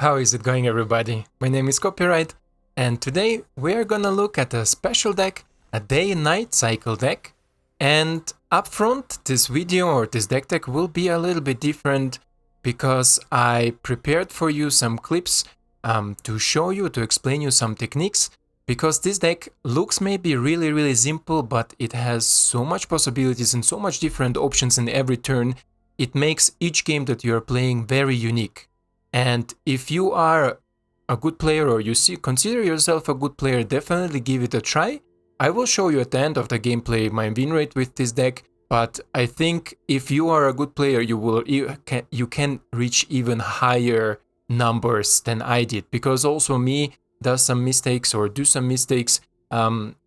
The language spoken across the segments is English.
How is it going, everybody? My name is Copyright, and today we are gonna look at a special deck, a day and night cycle deck. And up front, this video or this deck tech will be a little bit different because I prepared for you some clips to show you, to explain you some techniques. Because this deck looks maybe really simple, but it has so much possibilities and so much different options in every turn. It makes each game that you are playing very unique. And if you are a good player or consider yourself a good player, definitely give it a try. I will show you at the end of the gameplay my win rate with this deck, but I think if you are a good player, you can reach even higher numbers than I did, because also me does some mistakes or do some mistakes,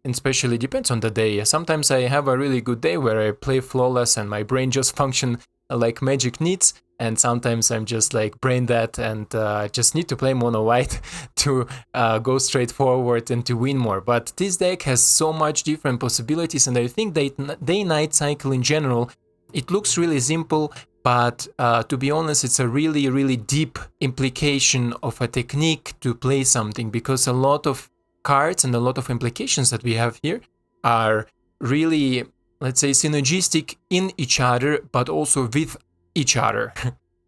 especially depends on the day. Sometimes I have a really good day where I play flawless and my brain just function like magic needs, and sometimes I'm just like brain dead and just need to play mono white to go straight forward and to win more. But this deck has so much different possibilities, and I think day-night cycle in general, it looks really simple, but to be honest, it's a really deep implication of a technique to play something, because a lot of cards and a lot of implications that we have here are really, let's say, synergistic in each other, but also with each other,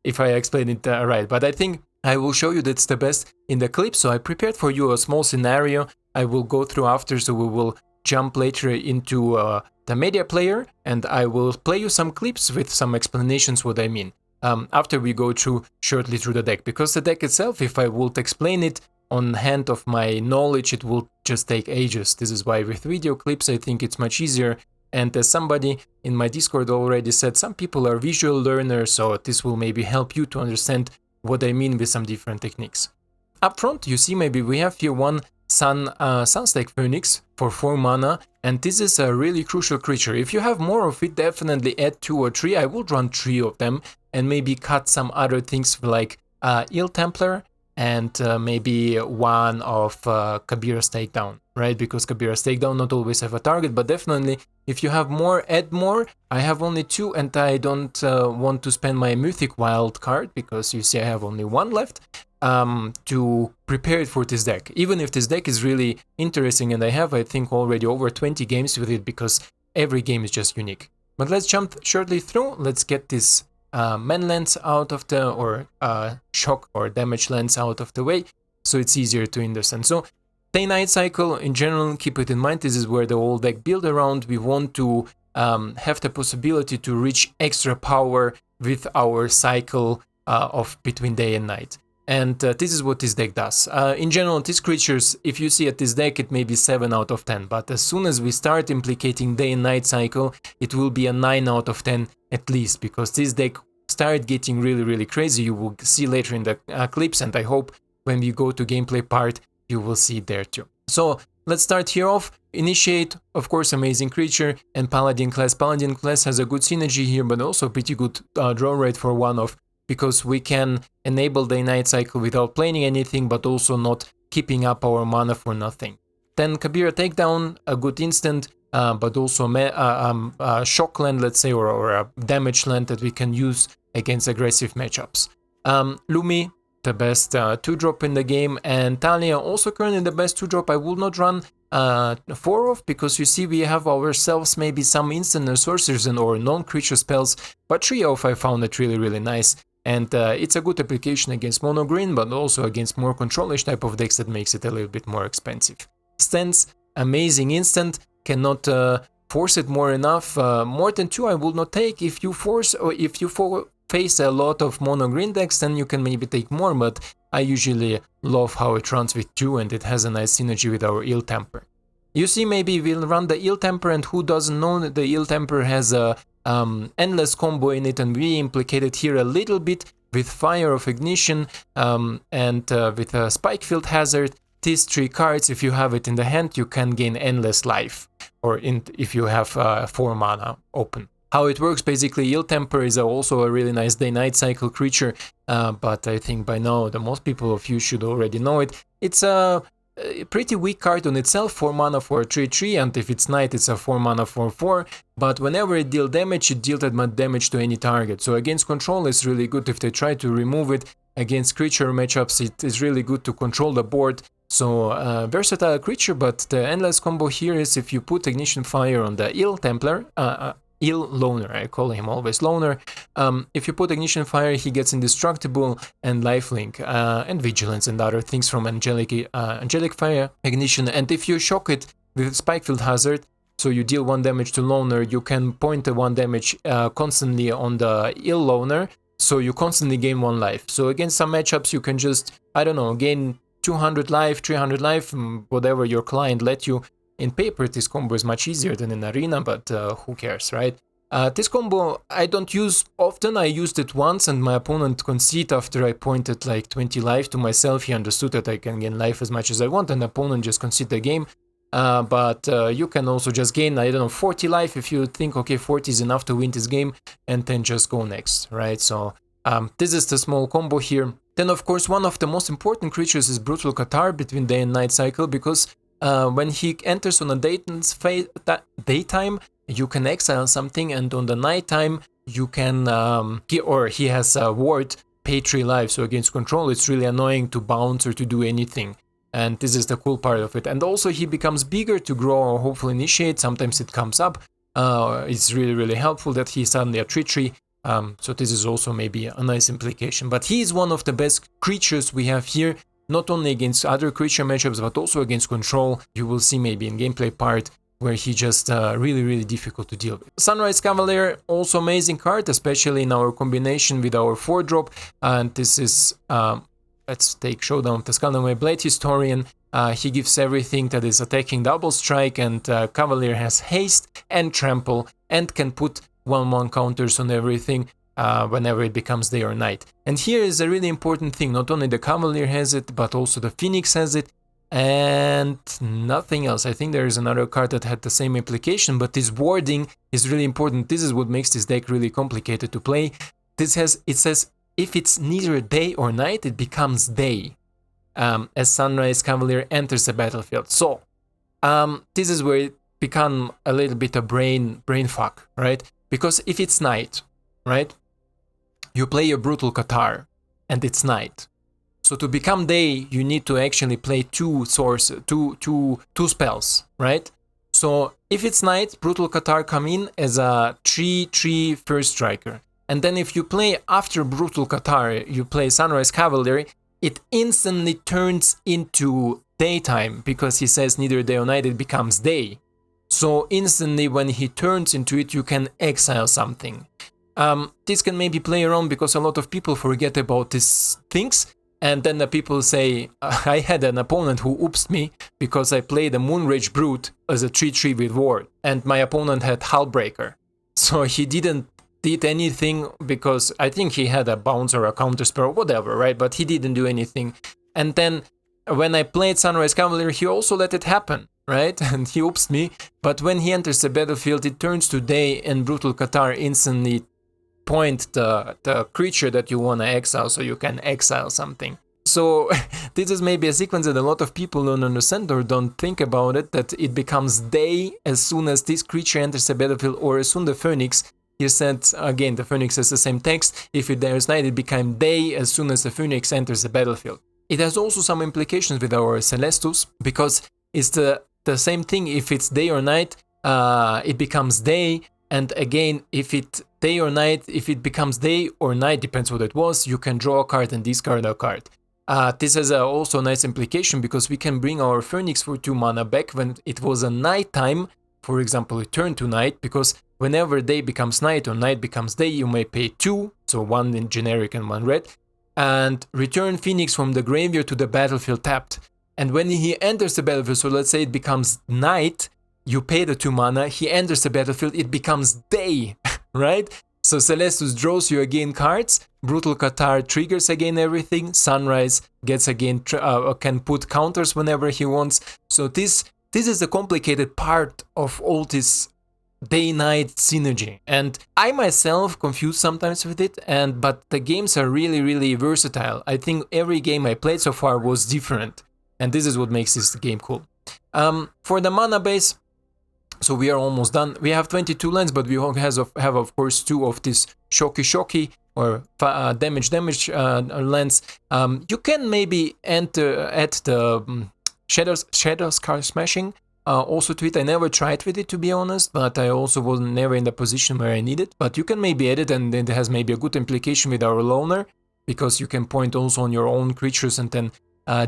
if I explain it right. But I think I will show you that's the best in the clip. So I prepared for you a small scenario I will go through after, so we will jump later into the media player, and I will play you some clips with some explanations what I mean after we go shortly through the deck, because the deck itself, if I would explain it on hand of my knowledge, it will just take ages. This is why with video clips I think it's much easier. And as somebody in my Discord already said, some people are visual learners, so this will maybe help you to understand what I mean with some different techniques. Up front, you see maybe we have here one Sunstake Phoenix for 4 mana, and this is a really crucial creature. If you have more of it, definitely add 2 or 3. I would run 3 of them and maybe cut some other things like Ill Templar and maybe one of Kabira's Takedown, right? Because Kabira's Takedown not always have a target, but definitely if you have more, add more. I have only 2, and I don't want to spend my Mythic Wild card, because you see I have only 1 left, to prepare it for this deck. Even if this deck is really interesting, and I have, I think, already over 20 games with it, because every game is just unique. But let's jump shortly through. Let's get this man lens out of the, or shock or damage lens out of the way, so it's easier to understand. So day-night cycle in general, keep it in mind, this is where the whole deck build around. We want to have the possibility to reach extra power with our cycle of between day and night. And this is what this deck does. In general, these creatures, if you see at this deck, it may be 7 out of 10, but as soon as we start implicating day and night cycle, it will be a 9 out of 10 at least, because this deck start getting really crazy. You will see later in the clips, and I hope when we go to gameplay part, you will see it there too. So let's start here off. Initiate, of course, amazing creature, and Paladin class. Paladin class has a good synergy here, but also pretty good draw rate for one-off, because we can enable the night cycle without playing anything, but also not keeping up our mana for nothing. Then Kabira Takedown, a good instant, but also a shock land, let's say, or a damage land that we can use against aggressive matchups. Lumi, the best 2-drop in the game, and Talia, also currently the best 2-drop. I will not run 4 of, because you see we have ourselves maybe some instant sorcerers or non-creature spells, but 3 of I found it really nice. And it's a good application against mono green, but also against more controlish type of decks that makes it a little bit more expensive. Stance, amazing instant, cannot force it more enough. More than 2 I will not take. If you force, or if you face a lot of mono green decks, then you can maybe take more, but I usually love how it runs with 2, and it has a nice synergy with our Ill Temper. You see, maybe we'll run the Ill Temper, and who doesn't know that the Ill Temper has a endless combo in it, and we implicated here a little bit with Fire of Ignition and with a Spike Field Hazard. These 3 cards, if you have it in the hand, you can gain endless life, or if you have 4 mana open. How it works, basically, Ill Temper is also a really nice day-night cycle creature, but I think by now the most people of you should already know it. It's a pretty weak card on itself, 4 mana for a 3/3, and if it's night it's a 4 mana for 4, but whenever it deals damage, it deals that much damage to any target. So against control it's really good. If they try to remove it, against creature matchups, it is really good to control the board. So versatile creature, but the endless combo here is if you put Ignition Fire on the Ill Templar, Ill Loner, I call him always Loner. If you put Ignition Fire, he gets Indestructible and Lifelink and Vigilance and other things from Angelic Fire Ignition. And if you shock it with Spikefield Hazard, so you deal 1 damage to Loner, you can point the 1 damage constantly on the Ill Loner, so you constantly gain 1 life. So against some matchups you can just, I don't know, gain 200 life, 300 life, whatever your client let you. In paper, this combo is much easier than in arena, but who cares, right? This combo I don't use often. I used it once and my opponent conceded after I pointed like 20 life to myself. He understood that I can gain life as much as I want and the opponent just conceded the game. But you can also just gain, I don't know, 40 life if you think, okay, 40 is enough to win this game, and then just go next, right? So this is the small combo here. Then, of course, one of the most important creatures is Brutal Cathar between day and night cycle, because when he enters on a daytime, you can exile something, and on the nighttime, you can, he has a ward, pay 3 life, so against control, it's really annoying to bounce or to do anything. And this is the cool part of it. And also he becomes bigger to grow or hopefully initiate. Sometimes it comes up. It's really, really helpful that he's suddenly a 3/3. So this is also maybe a nice implication. But he is one of the best creatures we have here, not only against other creature matchups, but also against control. You will see maybe in gameplay part where he just really, really difficult to deal with. Sunrise Cavalier, also amazing card, especially in our combination with our 4-drop. And this is... let's take Showdown of the Skandinavia Blade Historian. He gives everything that is attacking double strike, and Cavalier has haste and trample and can put 1/1 counters on everything whenever it becomes day or night. And here is a really important thing. Not only the Cavalier has it, but also the Phoenix has it, and nothing else. I think there is another card that had the same implication, but this warding is really important. This is what makes this deck really complicated to play. It says if it's neither day or night, it becomes day as Sunrise Cavalier enters the battlefield. So this is where it becomes a little bit of brain fuck, right? Because if it's night, right, you play your Brutal Cathar and it's night. So to become day, you need to actually play two spells, right? So if it's night, Brutal Cathar come in as a 3/3 first striker. And then if you play after Brutal Cathar, you play Sunrise Cavalier, it instantly turns into daytime, because he says neither day or night, it becomes day. So instantly when he turns into it, you can exile something. This can maybe play around because a lot of people forget about these things. And then the people say, I had an opponent who oopsed me because I played a Moonrage Brute as a 3/3 with Ward, and my opponent had Hullbreaker. So he didn't did anything because I think he had a bounce or a counter spell or whatever, right? But he didn't do anything. And then when I played Sunrise Cavalier, he also let it happen, right? And he oopsed me. But when he enters the battlefield, it turns to day, and Brutal Cathar instantly point the creature that you want to exile, so you can exile something. So this is maybe a sequence that a lot of people don't understand or don't think about it, that it becomes day as soon as this creature enters the battlefield, or as soon the Phoenix. He said, again, the Phoenix has the same text. If there is night, it became day as soon as the Phoenix enters the battlefield. It has also some implications with our Celestus, because it's the same thing. If it's day or night, it becomes day. And again, if it day or night, if it becomes day or night, depends what it was, you can draw a card and discard a card. This has also a nice implication, because we can bring our Phoenix for 2 mana back when it was a night time. For example, return to night, because whenever day becomes night or night becomes day, you may pay 2, so 1 in generic and 1 red, and return Phoenix from the graveyard to the battlefield tapped. And when he enters the battlefield, so let's say it becomes night, you pay the 2 mana, he enters the battlefield, it becomes day, right? So Celestus draws you again cards, Brutal Cathar triggers again everything, Sunrise gets again, can put counters whenever he wants. So this is the complicated part of all this day-night synergy, and I myself confuse sometimes with it, but the games are really, really versatile. I think every game I played so far was different, and this is what makes this game cool. For the mana base, so we are almost done. We have 22 lands, but we have of course 2 of this Shocky. or damage lands, you can maybe enter at the Shadow Scar Smashing also to it. I never tried with it, to be honest, but I also was never in the position where I need it. But you can maybe add it, and it has maybe a good implication with our loner, because you can point also on your own creatures and then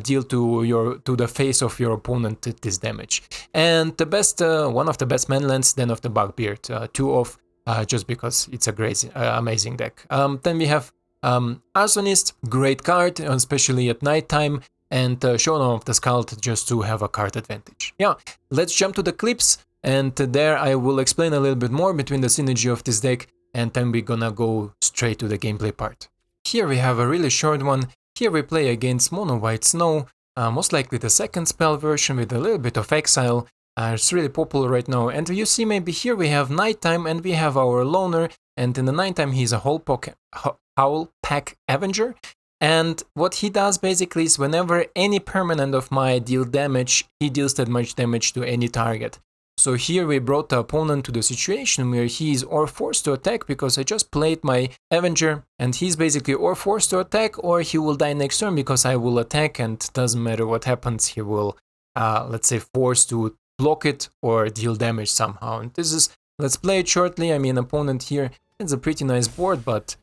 deal to the face of your opponent this damage. And the best, one of the best manlands then of the Bugbeard, 2 off, just because it's a great, amazing deck. Then we have Arsonist, great card, especially at nighttime, and Showdown of the Scald just to have a card advantage. Yeah, let's jump to the clips, and there I will explain a little bit more between the synergy of this deck, and then we're gonna go straight to the gameplay part. Here we have a really short one. Here we play against Mono White Snow, most likely the second spell version with a little bit of exile. It's really popular right now, and you see maybe here we have nighttime and we have our loner, and in the nighttime he's a Howl Pack Avenger. And what he does basically is whenever any permanent of mine deal damage, he deals that much damage to any target. So here we brought the opponent to the situation where he is or forced to attack, because I just played my Avenger, and he's basically or forced to attack or he will die next turn because I will attack, and doesn't matter what happens, he will, let's say, forced to block it or deal damage somehow. And this is, let's play it shortly. I mean, opponent here, it's a pretty nice board, but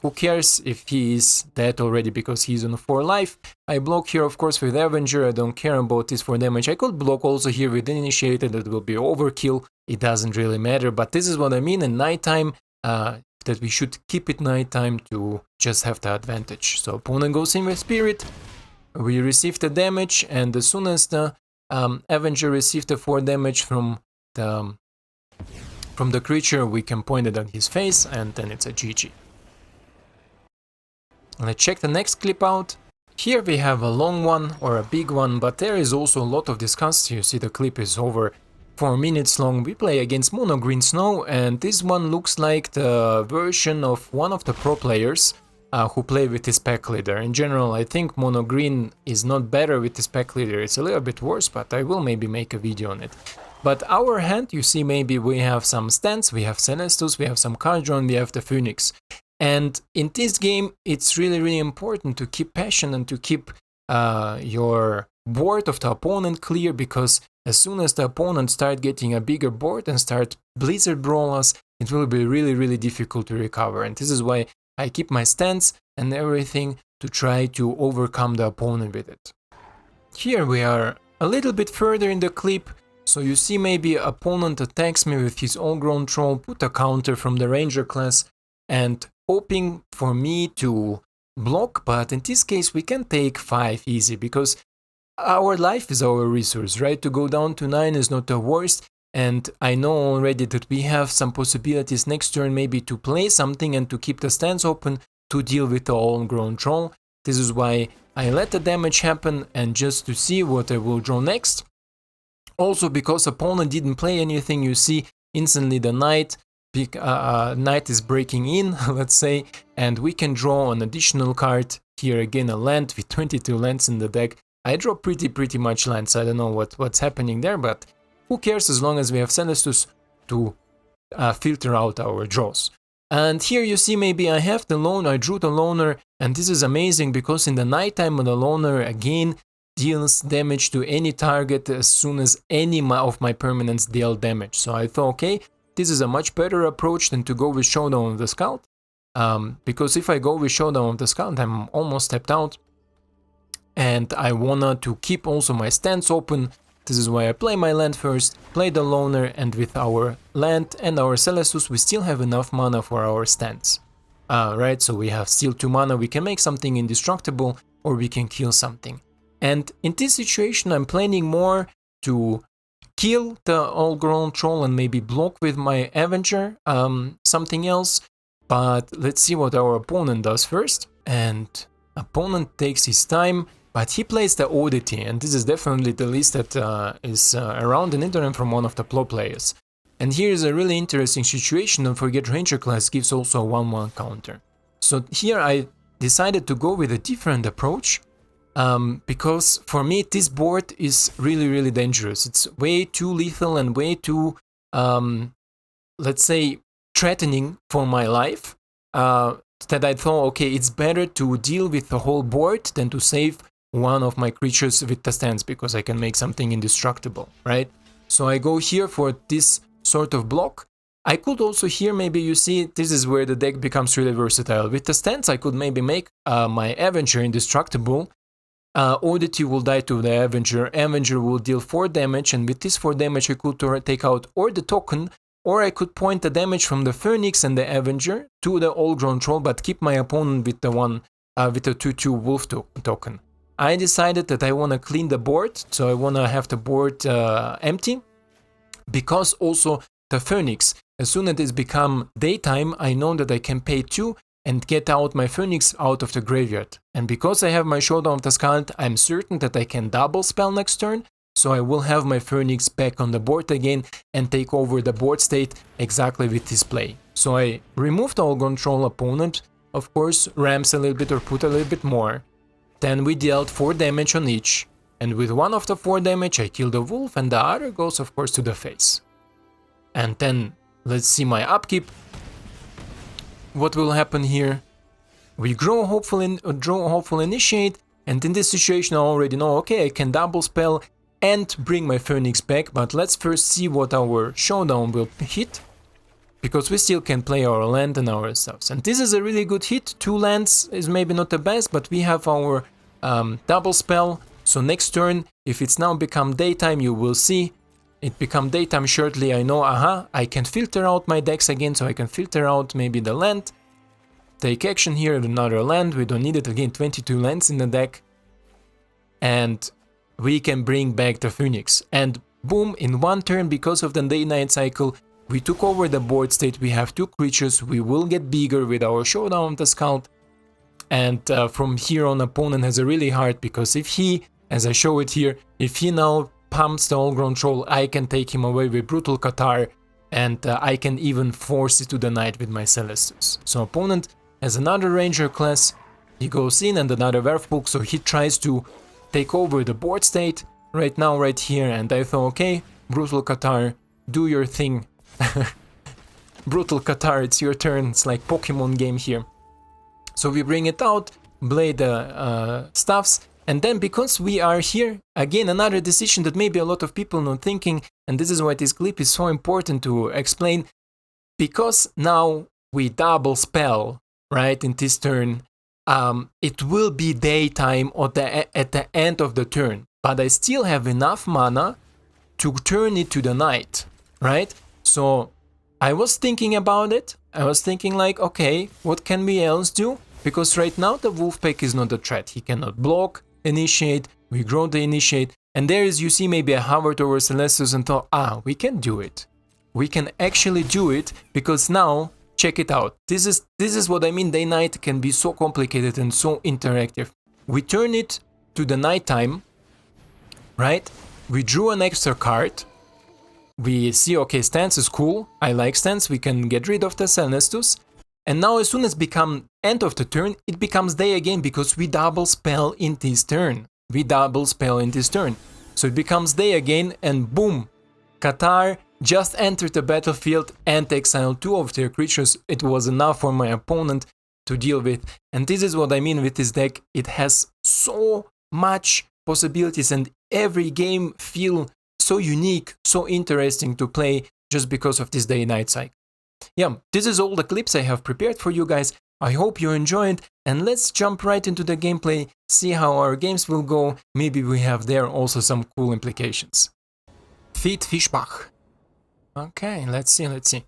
who cares if he is dead already because he's on 4 life. I block here, of course, with Avenger. I don't care about this for damage. I could block also here with Initiated. That will be overkill. It doesn't really matter, but this is what I mean in nighttime, that we should keep it nighttime to just have the advantage. So opponent goes in with Spirit. We receive the damage, and as soon as the Avenger received the 4 damage from the creature, we can point it at his face, and then it's a GG. Let's check the next clip out. Here we have a long one or a big one, but there is also a lot of discuss. You see the clip is over 4 minutes long. We play against Mono Green Snow, and this one looks like the version of one of the pro players who play with this pack leader. In general, I think Mono Green is not better with this pack leader. It's a little bit worse, but I will maybe make a video on it. But our hand, you see, maybe we have some stands, we have Celestus, we have some card draw, we have the Phoenix. And in this game, it's really, really important to keep passion and to keep your board of the opponent clear, because as soon as the opponent start getting a bigger board and start Blizzard Brawl us, it will be really, really difficult to recover. And this is why I keep my stance and everything to try to overcome the opponent with it. Here we are a little bit further in the clip. So you see maybe opponent attacks me with his all-grown troll, put a counter from the Ranger class, and hoping for me to block, but in this case we can take 5 easy, because our life is our resource, right? To go down to 9 is not the worst, and I know already that we have some possibilities next turn maybe to play something and to keep the stands open to deal with the all-grown troll. This is why I let the damage happen, and just to see what I will draw next. Also because opponent didn't play anything, you see instantly the knight is breaking in, let's say, and we can draw an additional card. Here again a land with 22 lands in the deck. I draw pretty much lands. I don't know what's happening there, but who cares as long as we have Celestus to filter out our draws. And here you see maybe I have the loner, I drew the loner, and this is amazing because in the nighttime the loner again deals damage to any target as soon as any of my permanents deal damage. So I thought, okay, this is a much better approach than to go with Showdown of the Scald, because if I go with Showdown of the Scald, I'm almost tapped out, and I wanna to keep also my stands open. This is why I play my land first, play the loner, and with our land and our Celestus, we still have enough mana for our stands. Right, so we have still 2 mana, we can make something indestructible, or we can kill something. And in this situation, I'm planning more to kill the all-grown troll and maybe block with my Avenger, something else. But let's see what our opponent does first. And opponent takes his time, but he plays the Oddity, and this is definitely the list that is around the internet from one of the pro players. And here is a really interesting situation. Don't forget, Ranger class gives also a 1/1 counter. So here I decided to go with a different approach. Because for me this board is really dangerous. It's way too lethal and way too, let's say, threatening for my life. that I thought, okay, it's better to deal with the whole board than to save one of my creatures with the stance, because I can make something indestructible, right? So I go here for this sort of block. I could also here, maybe you see, this is where the deck becomes really versatile. With the stance, I could maybe make my Avenger indestructible. Oddity will die to the Avenger. Avenger will deal 4 damage, and with this 4 damage I could take out or the token, or I could point the damage from the Phoenix and the Avenger to the all-grown troll, but keep my opponent with the one with the 2/2 wolf token. I decided that I want to clean the board, so I want to have the board empty, because also the Phoenix, as soon as it's become daytime, I know that I can pay 2 and get out my Phoenix out of the graveyard. And because I have my Showdown of the Skald, I'm certain that I can double spell next turn, so I will have my Phoenix back on the board again and take over the board state exactly with this play. So I remove the all control opponent, of course, ramps a little bit or put a little bit more. Then we dealt 4 damage on each, and with one of the 4 damage I kill the wolf, and the other goes of course to the face. And then let's see my upkeep. What will happen here? We draw hopeful initiate, and in this situation I already know, okay, I can double spell and bring my Phoenix back, but let's first see what our showdown will hit, because we still can play our land and our stuffs. And this is a really good hit. 2 lands is maybe not the best, but we have our double spell, so next turn, if it's now become daytime, you will see it become daytime shortly. I know, I can filter out my decks again, so I can filter out maybe the land, take action here, another land, we don't need it again, 22 lands in the deck, and we can bring back the Phoenix. And boom, in one turn, because of the day-night cycle, we took over the board state, we have 2 creatures, we will get bigger with our Showdown of the Skald, and from here on opponent has a really hard, because if he, as I show it here, if he now pumps the all-grown troll, I can take him away with Brutal Cathar, and I can even force it to the night with my Celestus. So opponent has another ranger class, he goes in, and another Werewolf, so he tries to take over the board state right now, right here, and I thought, okay, Brutal Cathar, do your thing. Brutal Cathar, it's your turn, it's like Pokemon game here. So we bring it out, play the stuffs, and then because we are here, again another decision that maybe a lot of people not thinking, and this is why this clip is so important to explain, because now we double spell, right, in this turn, it will be daytime at the end of the turn, but I still have enough mana to turn it to the night, right? So I was thinking about it, I was thinking like, okay, what can we else do? Because right now the Wolfpack is not a threat, he cannot block, initiate, we grow the initiate, and there is, you see, maybe I hovered over Celestus and thought, we can do it. We can actually do it, because now, check it out, this is what I mean, day-night can be so complicated and so interactive. We turn it to the nighttime, right? We drew an extra card, we see, okay, stance is cool, I like stance, we can get rid of the Celestus, and now as soon as become end of the turn, it becomes day again, because we double spell in this turn. We double spell in this turn. So it becomes day again, and boom, Cathar just entered the battlefield and exiled 2 of their creatures. It was enough for my opponent to deal with. And this is what I mean with this deck. It has so much possibilities, and every game feel so unique, so interesting to play just because of this day-night cycle. Yeah, this is all the clips I have prepared for you guys. I hope you enjoyed, and let's jump right into the gameplay, see how our games will go. Maybe we have there also some cool implications. Feed Fischbach. Okay, let's see.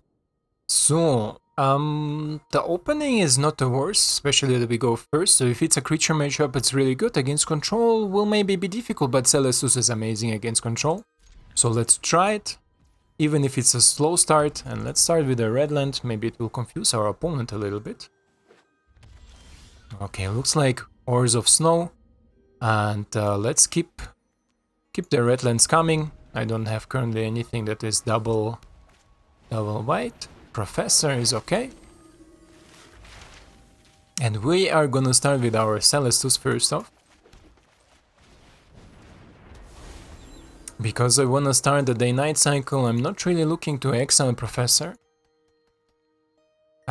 So, the opening is not the worst, especially that we go first. So if it's a creature matchup, it's really good. Against control will maybe be difficult, but Celestus is amazing against control. So let's try it. Even if it's a slow start, and let's start with a red land, maybe it will confuse our opponent a little bit. Okay, looks like Ores of Snow, and let's keep the red lands coming. I don't have currently anything that is double white. Professor is okay. And we are gonna start with our Celestus first off. Because I wanna start the day-night cycle, I'm not really looking to exile Professor.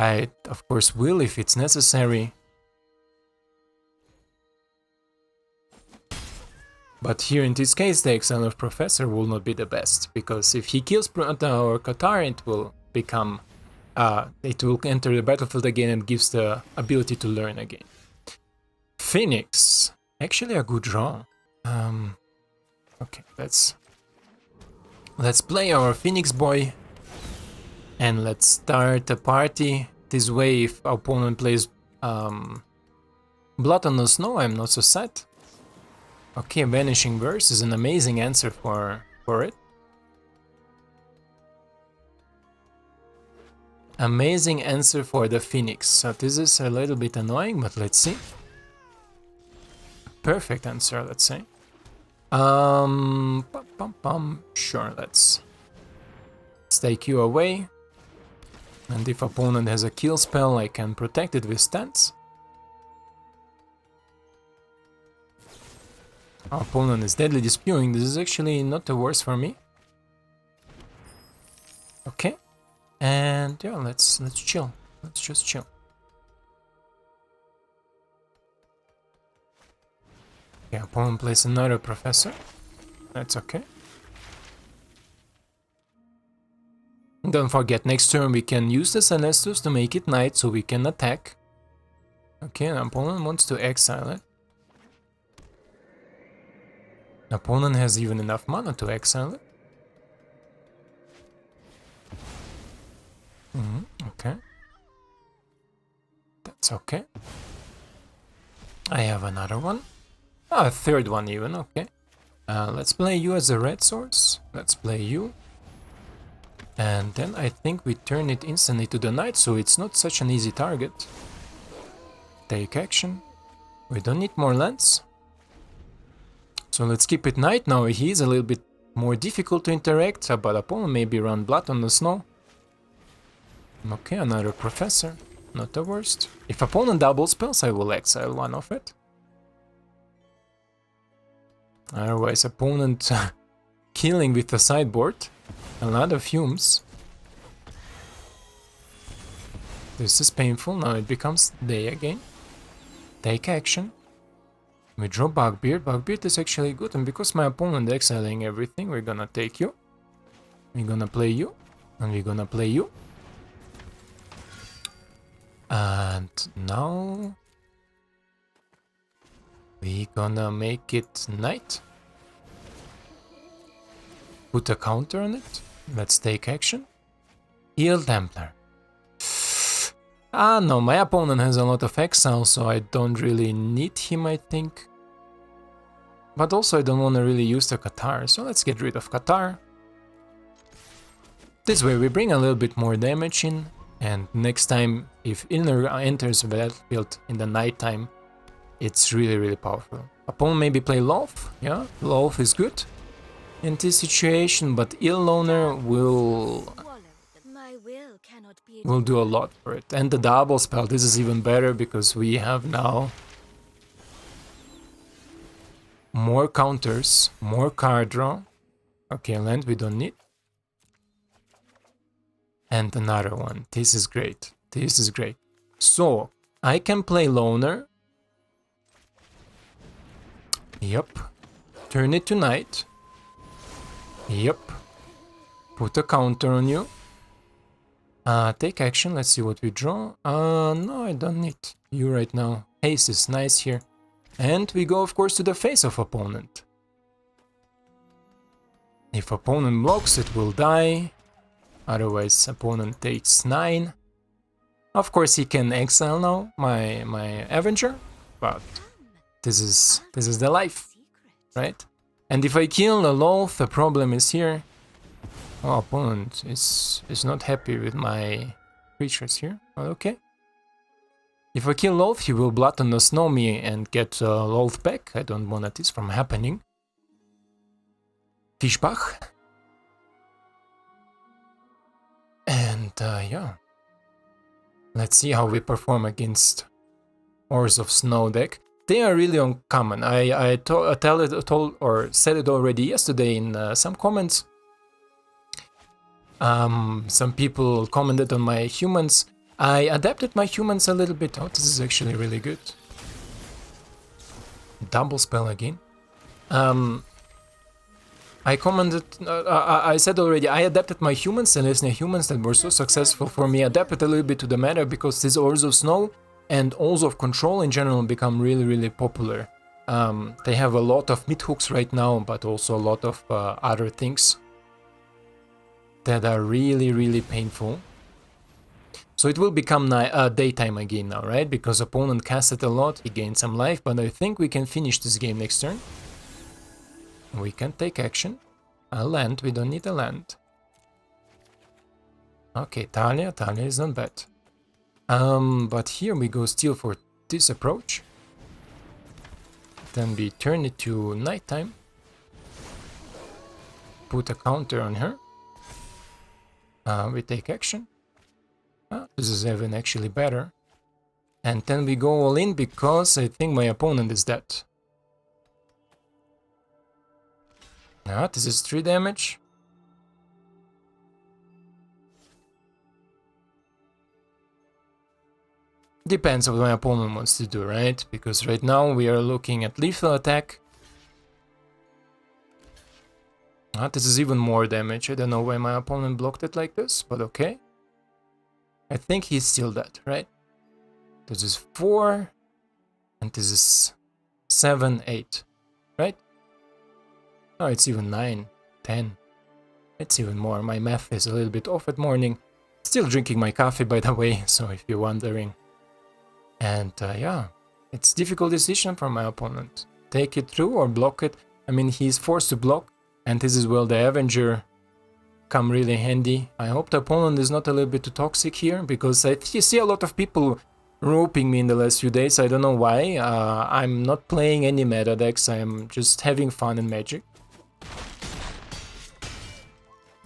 I, of course, will if it's necessary. But here in this case, the Exile of Professor will not be the best, because if he kills Prota or Qatar, it will become... it will enter the battlefield again and gives the ability to learn again. Phoenix. Actually a good draw. Okay, let's play our Phoenix boy. And let's start a party. This way, if our opponent plays Blood on the Snow, I'm not so sad. Okay, Vanishing Verse is an amazing answer for it. Amazing answer for the Phoenix. So this is a little bit annoying, but let's see. Perfect answer, let's say. Sure, let's take you away. And if opponent has a kill spell, I can protect it with stance. Our opponent is Deadly Disputing. This is actually not the worst for me. Okay. And yeah, let's chill. Let's just chill. Okay, opponent plays another Professor. That's okay. Don't forget, next turn we can use the Celestus to make it night so we can attack. Okay, an opponent wants to exile it. The opponent has even enough mana to exile it. Okay. That's okay. I have another one. Oh, a third one even, okay. Let's play you as a red source. Let's play you. And then I think we turn it instantly to the knight, so it's not such an easy target. Take action. We don't need more lands. So let's keep it knight. Now he is a little bit more difficult to interact, but opponent maybe run Blood on the Snow. Okay, another Professor. Not the worst. If opponent double spells, I will exile one of it. Otherwise, opponent killing with the sideboard. A lot of fumes. This is painful. Now it becomes day again. Take action. We draw Bugbeard. Bugbeard is actually good, and because my opponent exiling everything, we're gonna take you. We're gonna play you. And we're gonna play you. And now we're gonna make it night. Put a counter on it. Let's take action. Heal Templar. Ah, no, my opponent has a lot of exile, so I don't really need him, I think. But also I don't want to really use the Qatar, so let's get rid of Qatar. This way we bring a little bit more damage in, and next time if Ilner enters the battlefield in the night time, it's really powerful. Opponent maybe play Loth, yeah, Loth is good in this situation, but Illoner will do a lot for it. And the double spell, this is even better because we have now more counters, more card draw. Okay, land we don't need. And another one. This is great. This is great. So, I can play Loner. Yep. Turn it to night. Yep. Put a counter on you. Take action. Let's see what we draw. No, I don't need you right now. Haste is nice here. And we go, of course, to the face of opponent. If opponent blocks, it will die. Otherwise, opponent takes 9. Of course, he can exile now, my Avenger. But this is the life, right? And if I kill a Loth, the problem is here. Oh, opponent is not happy with my creatures here. But okay. If I kill Loth, he will Blood on the Snow me and get Loth back. I don't want this from happening. Fischbach. And yeah. Let's see how we perform against Ores of Snow deck. They are really uncommon. I said it already yesterday in some comments. Some people commented on my humans. I adapted my humans a little bit. Oh, this is actually really good. Double spell again. I commented, I said already, I adapted my humans, Celestia humans that were so successful for me, adapted a little bit to the meta because these Ores of Snow and Ores of Control in general become really popular. They have a lot of mid hooks right now, but also a lot of other things that are really painful. So it will become daytime again now, right? Because opponent casted a lot, he gained some life, but I think we can finish this game next turn. We can take action. A land, we don't need a land. Okay, Talia is not bad. But here we go steal for this approach. Then we turn it to nighttime. Put a counter on her. We take action. This is even actually better. And then we go all in because I think my opponent is dead. This is 3 damage. Depends on what my opponent wants to do, right? Because right now we are looking at lethal attack. This is even more damage. I don't know why my opponent blocked it like this, but okay. I think he's still dead, right? This is 4, and this is 7, 8, right? Oh, it's even 9, 10. It's even more. My math is a little bit off at morning. Still drinking my coffee, by the way, so if you're wondering. And yeah, it's a difficult decision for my opponent. Take it through or block it. I mean, he's forced to block, and this is where the Avenger come really handy. I hope the opponent is not a little bit too toxic here, because I see a lot of people roping me in the last few days. I don't know why. I'm not playing any meta decks. I'm just having fun in Magic.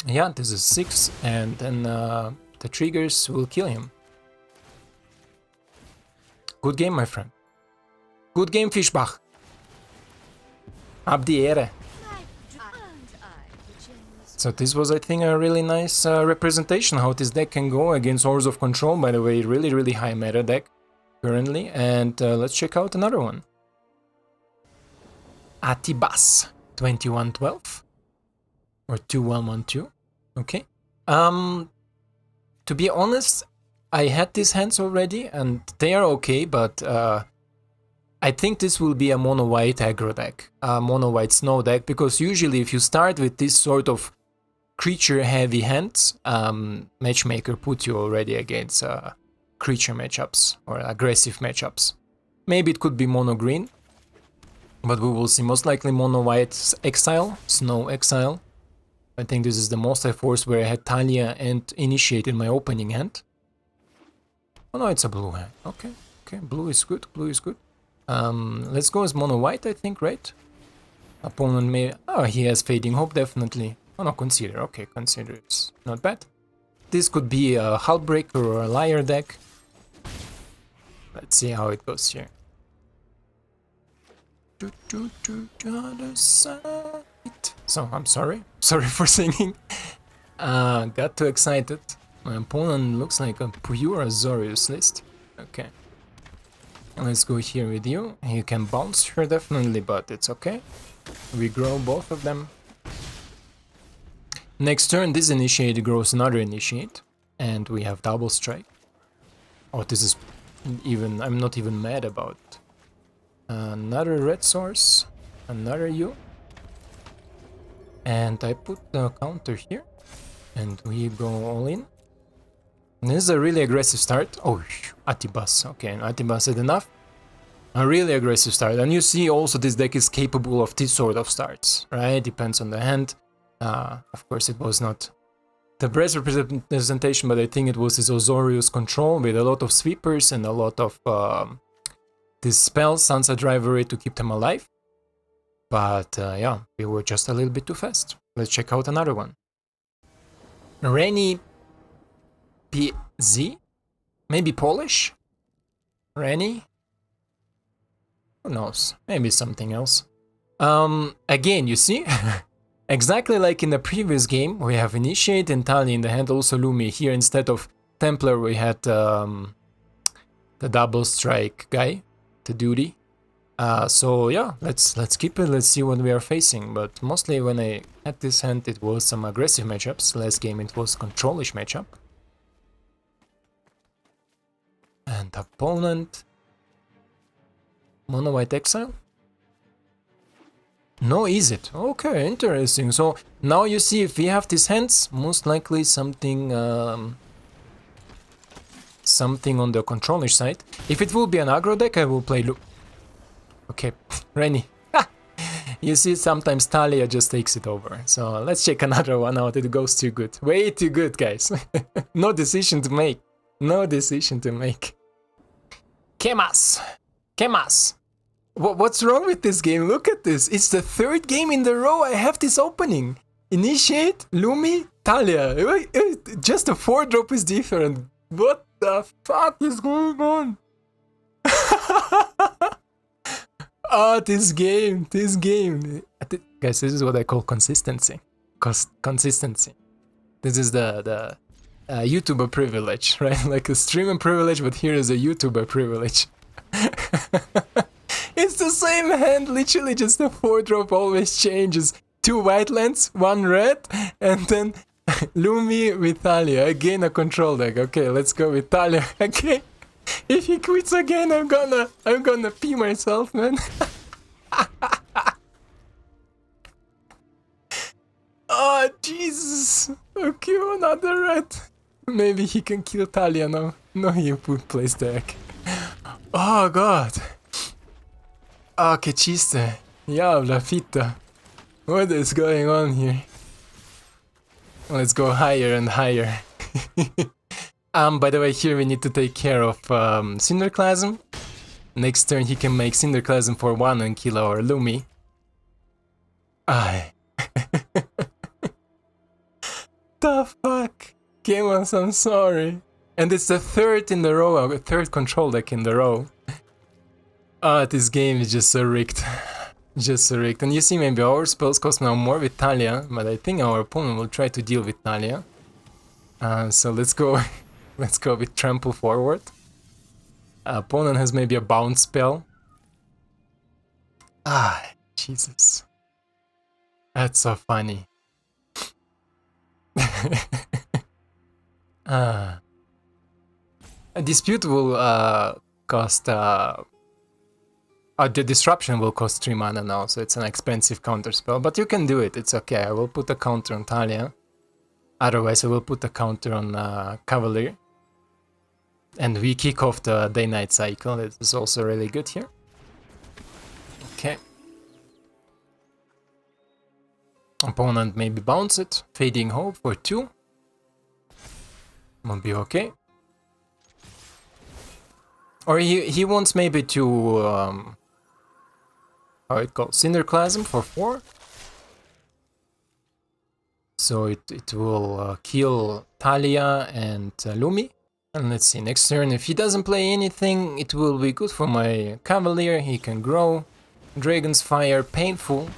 Yeah, this is 6, and then the triggers will kill him. Good game, my friend. Good game, Fischbach. Ab die Ehre. So this was, I think, a really nice representation how this deck can go against Ores of Control. By the way, really high meta deck currently. And let's check out another one. Atibas 2112 or 2112. Okay. To be honest, I had these hands already and they are okay, but I think this will be a mono white aggro deck, a mono white snow deck, because usually if you start with this sort of creature heavy hands, Matchmaker puts you already against creature matchups or aggressive matchups. Maybe it could be mono green, but we will see. Most likely mono white exile, snow exile. I think this is the most I forced where I had Talia and initiated my opening hand. Oh no, it's a blue hand. Okay, blue is good, let's go as mono white, I think, right? Opponent may... Oh, he has Fading Hope, definitely. Oh no, Consider. Okay, Consider is not bad. This could be a Hullbreaker or a Liar deck. Let's see how it goes here. So, I'm sorry. Sorry for singing. Got too excited. My opponent looks like a pure Azorius list. Okay. Let's go here with you. You can bounce her definitely, but it's okay. We grow both of them. Next turn, this initiate grows another initiate, and we have double strike. Oh, this is even... I'm not even mad about it. Another red source, another U. And I put the counter here, and we go all in. This is a really aggressive start. Oh, Atibas. Okay, Atibas had enough. A really aggressive start. And you see also this deck is capable of this sort of starts, right? Depends on the hand. Of course, it was not the best representation, but I think it was this Azorius control with a lot of sweepers and a lot of this spell, Sunset Drivery, to keep them alive. But yeah, we were just a little bit too fast. Let's check out another one. Rainy PZ? Maybe Polish? Rainy? Who knows? Maybe something else. Again, you see? Exactly like in the previous game, we have Initiate and Tali in the hand, also Lumi here instead of Templar we had the double strike guy, the duty. So yeah, let's keep it. Let's see what we are facing. But mostly when I had this hand, it was some aggressive matchups. Last game it was controlish matchup. And opponent mono white exile. No, is it? Okay, interesting. So now you see if we have these hands, most likely something something on the controlish side. If it will be an aggro deck, I will play okay, Rennie. You see, sometimes Talia just takes it over. So let's check another one out. It goes too good. Way too good, guys. No decision to make. No decision to make. Kemas. Kemas. What's wrong with this game? Look at this. It's the third game in the row I have this opening. Initiate, Lumi, Talia. Just the 4-drop is different. What the fuck is going on? Oh, this game. Guys, this is what I call consistency. Consistency. This is the YouTuber privilege, right? Like a streamer privilege, but here is a YouTuber privilege. It's the same hand, literally just the 4-drop always changes. 2 white lands, 1 red, and then Lumi with Talia. Again a control deck. Okay, let's go with Talia again. If he quits again, I'm gonna pee myself, man. Oh, Jesus. Okay, another red. Maybe he can kill Talia now. No, he plays deck. Oh, God. Ah, che chiste. Diabla fitta. What is going on here? Let's go higher and higher. By the way, here we need to take care of Cinderclasm. Next turn he can make Cinderclasm for 1 and kill our Lumi. Aye. The fuck? Kemas, I'm sorry. And it's the third in the row, a third control deck in the row. Ah, this game is just so rigged. Just so rigged. And you see, maybe our spells cost now more with Talia, but I think our opponent will try to deal with Talia. So let's go. Let's go with Trample forward. Opponent has maybe a bounce spell. Ah, Jesus. That's so funny. A dispute will cost... the disruption will cost 3 mana now, so it's an expensive counter spell. But you can do it, it's okay. I will put a counter on Talia. Otherwise I will put a counter on Cavalier. And we kick off the day-night cycle. That is also really good here. Okay. Opponent maybe bounce it. Fading Hope for 2. Will be okay. Or he wants maybe to... how it calls? Cinderclasm for 4. So it will kill Talia and Lumi. And let's see, next turn, if he doesn't play anything, it will be good for my Cavalier. He can grow. Dragon's Fire, painful.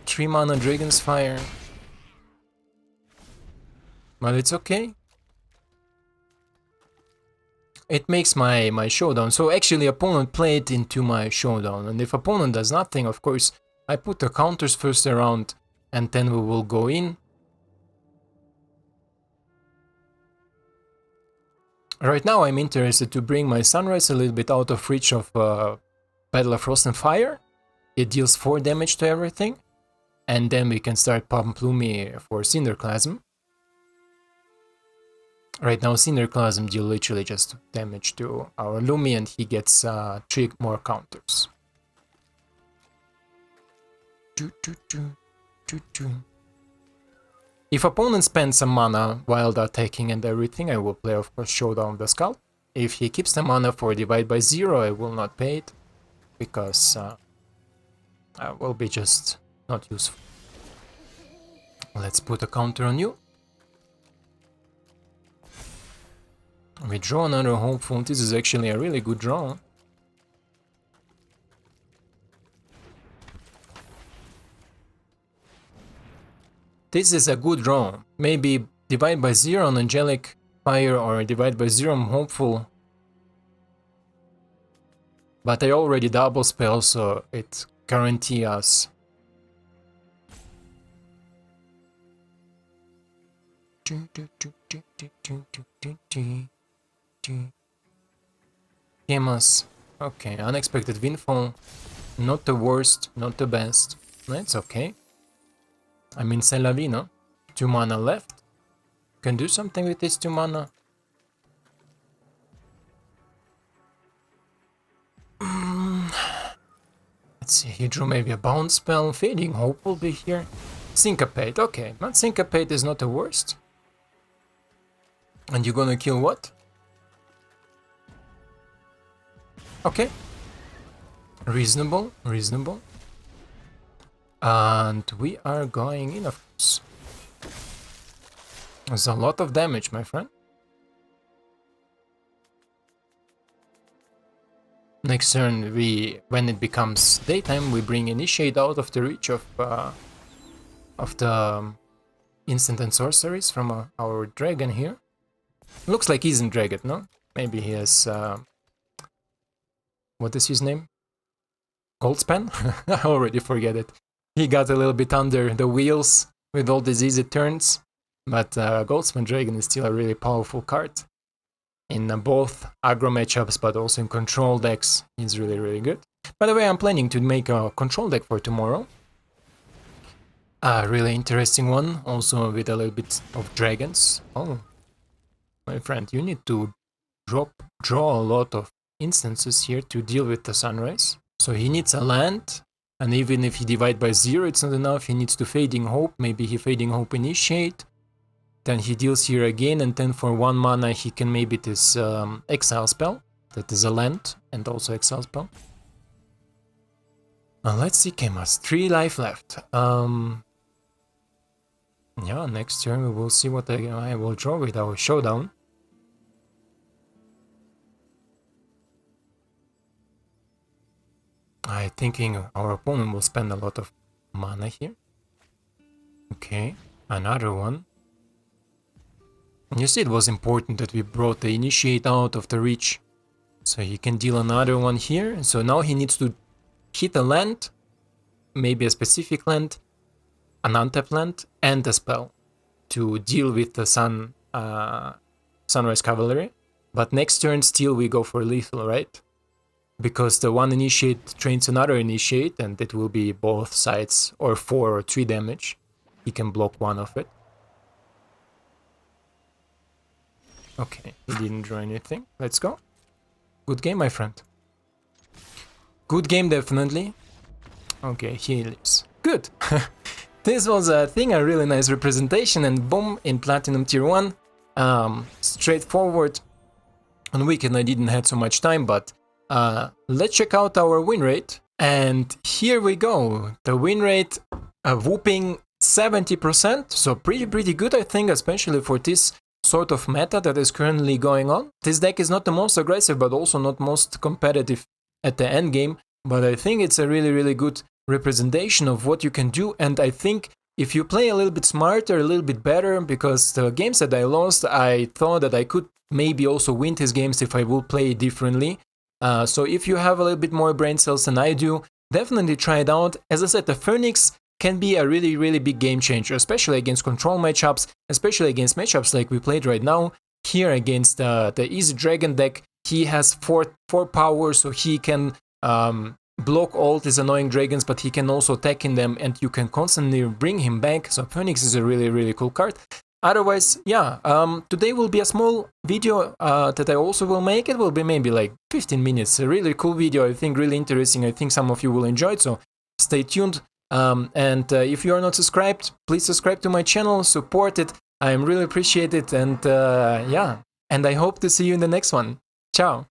3 mana Dragon's Fire. But it's okay. It makes my showdown. So actually opponent played into my showdown. And if opponent does nothing, of course, I put the counters first around and then we will go in. Right now I'm interested to bring my Sunrise a little bit out of reach of Battle of Frost and Fire. It deals 4 damage to everything. And then we can start Pump Lumi for Cinderclasm. Right now Cinderclasm deal literally just damage to our Lumi and he gets 3 more counters. If opponent spends some mana while attacking and everything, I will play of course Showdown of the Skull. If he keeps the mana for Divide by 0, I will not pay it, because I will be just not useful. Let's put a counter on you. We draw another Hopeful. This is actually a really good draw. This is a good draw. Maybe Divide by 0 on Angelic fire or divide by 0, I'm hopeful. But I already double spell, so it guarantees us. Gemas. Okay, unexpected windfall. Not the worst, not the best. That's okay. I mean, c'est la vie, no? 2 mana left. Can do something with this 2 mana. Let's see, he drew maybe a bounce spell. Fading Hope will be here. Syncopate, okay. But Syncopate is not the worst. And you're gonna kill what? Okay. Reasonable, reasonable. And we are going in, of course. There's a lot of damage, my friend. Next turn, when it becomes daytime, we bring Initiate out of the reach of the instant and sorceries from our dragon here. Looks like he's in dragon, no? Maybe he has... what is his name? Goldspan? I already forget it. He got a little bit under the wheels with all these easy turns, but Goldspan Dragon is still a really powerful card. In both aggro matchups, but also in control decks, he's really, really good. By the way, I'm planning to make a control deck for tomorrow. A really interesting one, also with a little bit of dragons. Oh, my friend, you need to draw a lot of instances here to deal with the sunrise. So he needs a land, and even if he divide by 0, it's not enough. He needs to Fading Hope. Maybe he Fading Hope Initiate. Then he deals here again, and then for 1 mana he can maybe this Exile spell. That is a land, and also Exile spell. Let's see, Kemas. 3 life left. Yeah, next turn we will see what I will draw with our showdown. I'm thinking our opponent will spend a lot of mana here. Okay, another one. You see, it was important that we brought the Initiate out of the reach. So he can deal another one here. So now he needs to hit a land, maybe a specific land, an untapped land, and a spell to deal with the Sunrise Cavalry. But next turn still we go for lethal, right? Because the one Initiate trains another Initiate, and it will be both sides, or 4 or 3 damage. He can block one of it. Okay, he didn't draw anything. Let's go. Good game, my friend. Good game, definitely. Okay, he leaves. Good. This was, I think, a really nice representation, and boom, in Platinum Tier 1. Straightforward. On weekend I didn't have so much time, but let's check out our win rate. And here we go. The win rate, a whooping 70%, so pretty good, I think, especially for this sort of meta that is currently going on. This deck is not the most aggressive, but also not most competitive at the end game, but I think it's a really good representation of what you can do. And I think if you play a little bit smarter, a little bit better, because the games that I lost, I thought that I could maybe also win these games if I will play differently. So if you have a little bit more brain cells than I do, definitely try it out. As I said, the Phoenix can be a really big game changer, especially against control matchups, especially against matchups like we played right now. Here against the Easy Dragon deck, he has 4 power, so he can block all these annoying dragons, but he can also attack in them, and you can constantly bring him back. So Phoenix is a really cool card. Otherwise, yeah, today will be a small video that I also will make. It will be maybe like 15 minutes. A really cool video, I think, really interesting. I think some of you will enjoy it, so stay tuned. And if you are not subscribed, please subscribe to my channel, support it. I really appreciate it, and yeah, and I hope to see you in the next one. Ciao!